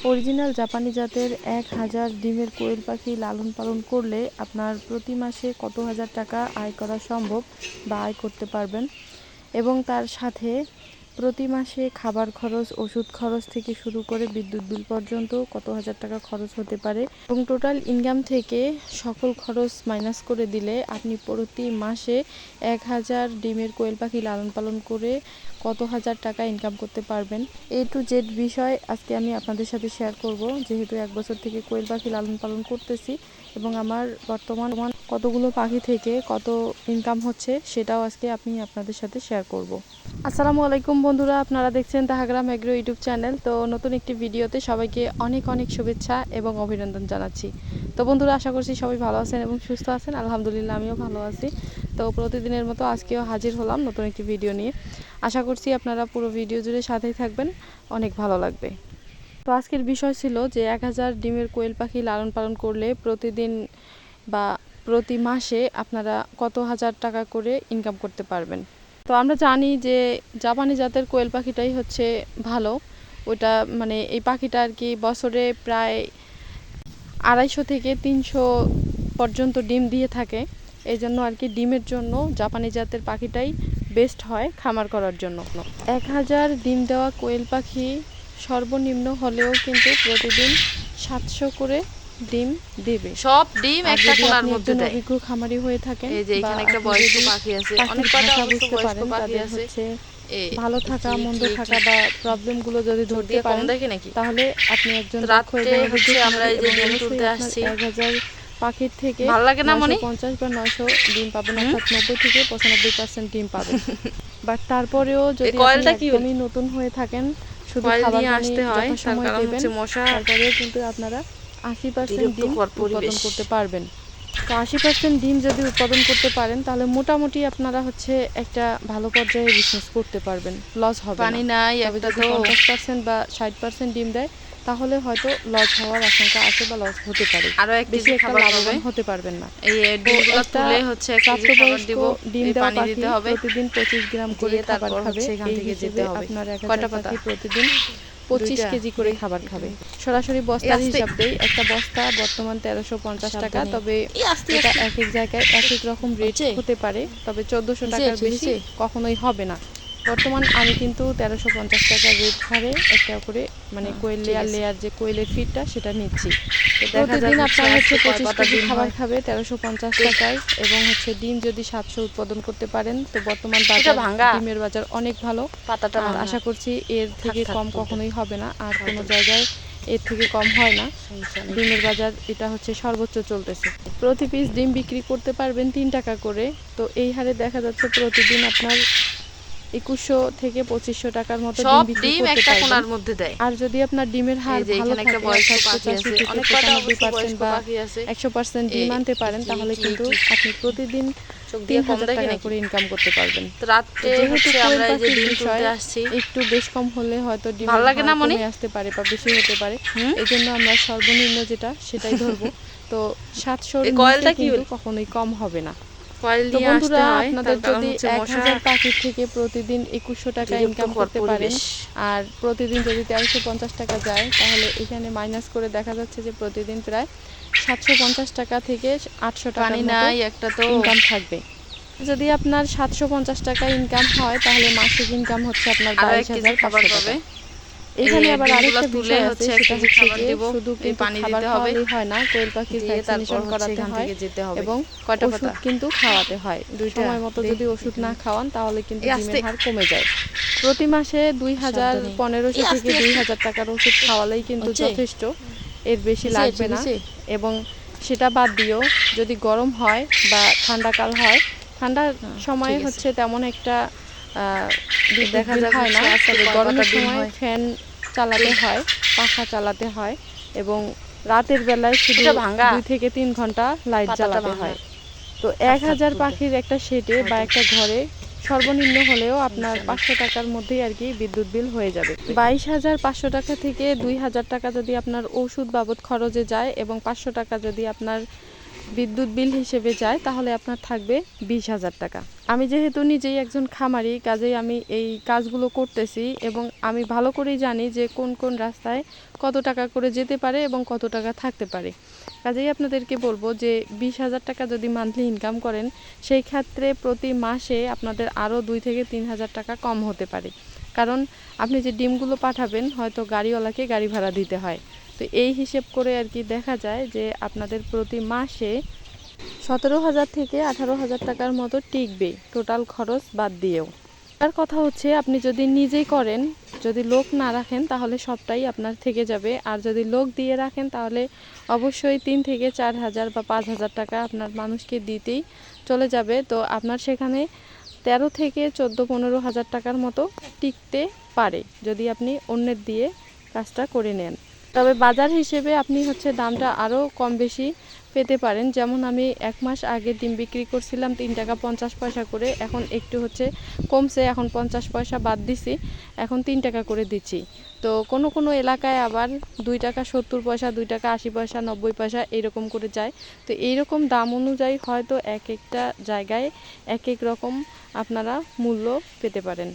Original জাপানি জাতের 1000 ডিমের কোয়েল পাখি লালন পালন করলে আপনার প্রতি মাসে কত হাজার টাকা আয় করা সম্ভব বা আয় করতে পারবেন, এবং তার সাথে প্রতি মাসে খাবার খরচ, ওষুধ খরচ থেকে শুরু করে বিদ্যুৎ বিল পর্যন্ত কত হাজার টাকা খরচ হতে পারে, এবং টোটাল ইনকাম থেকে সকল খরচ মাইনাস করে দিলে আপনি প্রতি মাসে 1000 ডিমের কোয়েল পাখি লালন পালন করে কত হাজার টাকা ইনকাম করতে পারবেন। A to Z বিষয় আজকে আমি আপনাদের সাথে শেয়ার করব, যেহেতু 1 বছর থেকে কোয়েল পাখি লালন পালন করতেছি এবং আমার বর্তমান কতগুলো পাখি থেকে কত ইনকাম হচ্ছে সেটাও আজকে আমি আপনাদের সাথে শেয়ার করব। আসসালামু আলাইকুম বন্ধুরা, আপনারা দেখছেন তাহাগ্রাম এগ্রো ইউটিউব চ্যানেল। তো নতুন একটি ভিডিওতে সবাইকে অনেক অনেক শুভেচ্ছা এবং অভিনন্দন জানাচ্ছি। তো বন্ধুরা, আশা করছি সবাই ভালো আছেন এবং সুস্থ আছেন। আলহামদুলিল্লাহ আমিও ভালো আছি। তো প্রতিদিনের মতো আজকেও হাজির হলাম নতুন একটি ভিডিও নিয়ে। আশা করছি আপনারা পুরো ভিডিও জুড়ে সাথেই থাকবেন, অনেক ভালো লাগবে। তো আজকের বিষয় ছিল যে 1000 ডিমের কোয়েল পাখি লালন পালন করলে প্রতিদিন বা প্রতি মাসে আপনারা কত হাজার টাকা করে ইনকাম করতে পারবেন। তো আমরা জানি যে জাপানি জাতের কোয়েল পাখিটাই হচ্ছে ভালো। ওটা মানে এই পাখিটা আর কি বছরে প্রায় 250 থেকে 300 পর্যন্ত ডিম দিয়ে থাকে। এই জন্য আর কি ডিমের জন্য জাপানি জাতের পাখিটাই বেস্ট হয় খামার করার জন্য। 1000 ডিম দেওয়া কোয়েল পাখি সর্বনিম্ন হলেও কিন্তু প্রতিদিন 700 করে ডিম দেবে। সব ডিম একটা কোণার মধ্যে দেয়। অভিজ্ঞ খামারি হয়ে থাকেন, এই যে এখানে একটা বয়স্ক পাখি আছে, অনেক কয়টা বুঝতে পারেন তাদের হচ্ছে ভালো থাকা মন্দ থাকা বা প্রবলেমগুলো যদি ধরতে পারেন তাহলে আপনি একজন রাতে হচ্ছে আমরা এই যে ডিম তুলতে আসছি 1000 পাখির থেকে ভালো লাগে না মনে 50 বা 900 ডিম পাবেন, অর্থাৎ 90 থেকে 95% ডিম পাবেন। বাট তারপরেও যদি একদমই নতুন হয়ে থাকেন, শুধু খাবার আসতে হয়, তার কারণ হচ্ছে মশা, তারপরেও কিন্তু আপনারা 80% ডিম উৎপাদন করতে পারবেন। তো 80% ডিম যদি উৎপাদন করতে পারেন তাহলে মোটামুটি আপনারা হচ্ছে একটা ভালো পর্যায়ে বিজনেস করতে পারবেন, লস হবে পানি নাই। তবে যদি 50% বা 60% ডিম দেয় তাহলে হয়তো লস হওয়ার আশঙ্কা আছে বা লস হতে পারে, আরো এক বেশি একটা লাভবান হতে পারবেন না। এই ডিমগুলো তুলে হচ্ছে এক কেজি খাবার দিব, ডিম দেওয়া পানি দিতে হবে, প্রতিদিন 25 গ্রাম করে খাবার খাবে। এখান থেকে যেতে হবে আপনার 1000 পাখি প্রতিদিন 25 কেজি করে খাবার খাবে। সরাসরি বস্তার হিসাব দেই, একটা বস্তা বর্তমান 1350 টাকা, তবে এটা এক এক জায়গায় এক এক রকম রেট হতে পারে, তবে 1400 টাকার বেশি কখনোই হবে না। বর্তমান আমি কিন্তু 1350 টাকার রেট হারে একটা করে মানে কোয়েল লেয়ার যে কোয়েলের ফিডটা সেটা নিচ্ছি। প্রতিদিন আপনার হচ্ছে 25 কেজি খাবার খাবে 1350 টাকায়, এবং হচ্ছে ডিম যদি 700 উৎপাদন করতে পারেন তো বর্তমান বাজার ডিমের বাজার অনেক ভালো। আর আশা করছি এর থেকে কম কখনোই হবে না, আর কোনো জায়গায় এর থেকে কম হয় না। ডিমের বাজার এটা হচ্ছে সর্বোচ্চ চলতেছে। প্রতি পিস ডিম বিক্রি করতে পারবেন 3 টাকা করে। তো এই হারে দেখা যাচ্ছে প্রতিদিন আপনার 2100 থেকে 2500 টাকার মতো ডিম বিক্রি করতে পারবেন। আর যদি আপনার ডিমের হার ভালো থাকে, 95% বা 100% ডিম আনতে পারেন, তাহলে কিন্তু আপনি প্রতিদিন 3000 টাকা করে ইনকাম করতে পারবেন। একটু বেশ কম হলে হয়তো ডিম কমে আসতে পারে বা বেশি হতে পারে, এই জন্য আমরা সর্বনিম্ন যেটা সেটাই ধরবো। তো 700 কিন্তু কখনোই কম হবে না। তো বন্ধুরা, আপনাদের যদি 1000 পাখির থেকে প্রতিদিন 2100 টাকা ইনকাম করতে পারেন আর প্রতিদিন যদি 1350 টাকা যায়, তাহলে এখানে মাইনাস করে দেখা যাচ্ছে যে প্রতিদিন প্রায় 750 টাকা থেকে 800 টাকা ইনকাম থাকবে। যদি আপনার 750 টাকা ইনকাম হয় তাহলে মাসিক ইনকাম হচ্ছে আপনার 22,500 টাকা। এখানে আবার আরেকটা বিষয় আছে, সেটা হচ্ছে যে শুধু পানি দিতে হবে হয় না, কোয়েল পাখির ভ্যাকসিনেশন করাতে হয় এবং ওষুধ কিন্তু খাওয়াতে হয়। সময় মতো যদি ওষুধ না খাওয়ান তাহলে কিন্তু ডিমের হার কমে যায়। প্রতি মাসে 1500 থেকে 2000 টাকার ওষুধ খাওয়ালেই কিন্তু যথেষ্ট, এর বেশি লাগবে না। এবং সেটা বাদ দিয়েও যদি গরম হয় বা ঠান্ডাকাল হয়, ঠান্ডার সময়ে হচ্ছে তেমন একটা দেখা হয় না, তবে গরমের সময় ফ্যান চালাতে হয়, পাখা চালাতে হয় এবং রাতের বেলায় শুধু 2 থেকে 3 ঘন্টা লাইট জ্বালাতে হয়। তো 1000 পাখির একটা শেডে বা একটা ঘরে সর্বনিম্ন হলেও আপনার 500 টাকার মধ্যেই আর কি বিদ্যুৎ বিল হয়ে যাবে। 22,500 টাকা থেকে 2000 টাকা যদি আপনার ওষুধ বাবদ খরচে যায় এবং 500 টাকা যদি আপনার বিদ্যুৎ বিল হিসেবে যায়, তাহলে আপনার থাকবে 20,000 টাকা। আমি যেহেতু নিজেই একজন খামারি, কাজেই আমি এই কাজগুলো করতেছি এবং আমি ভালো করেই জানি যে কোন কোন রাস্তায় কত টাকা করে যেতে পারে এবং কত টাকা থাকতে পারে। কাজেই আপনাদেরকে বলবো যে 20,000 টাকা যদি মান্থলি ইনকাম করেন, সেই ক্ষেত্রে প্রতি মাসে আপনাদের আরও 2 থেকে 3,000 টাকা কম হতে পারে। কারণ আপনি যে ডিমগুলো পাঠাবেন হয়তো গাড়িওয়ালাকে গাড়ি ভাড়া দিতে হয়। তো এই হিসেব করে আর কি দেখা যায় যে আপনাদের প্রতি মাসে 17,000 থেকে 18,000 টাকার মতো টিকবে, টোটাল খরচ বাদ দিয়েও। তার কথা হচ্ছে আপনি যদি নিজেই করেন, যদি লোক না রাখেন তাহলে সবটাই আপনার থেকে যাবে, আর যদি লোক দিয়ে রাখেন তাহলে অবশ্যই 3 থেকে 4,000 বা 5,000 টাকা আপনার মানুষকে দিতেই চলে যাবে। তো আপনার সেখানে 13 থেকে 14-15,000 টাকার মতো টিকতে পারে যদি আপনি অন্যের দিয়ে কাজটা করে নেন। তবে বাজার হিসেবে আপনি হচ্ছে দামটা আরও কম বেশি পেতে পারেন। যেমন আমি 1 মাস আগে ডিম বিক্রি করছিলাম 3 টাকা 50 পয়সা করে, এখন একটু হচ্ছে কমছে, এখন 50 পয়সা বাদ দিছি, এখন 3 টাকা করে দিচ্ছি। তো কোনো কোনো এলাকায় আবার 2 টাকা 70 পয়সা, 2 টাকা 80 পয়সা, 90 পয়সা এরকম করে যায়। তো এইরকম দাম অনুযায়ী হয়তো এক একটা জায়গায় এক এক রকম আপনারা মূল্য পেতে পারেন।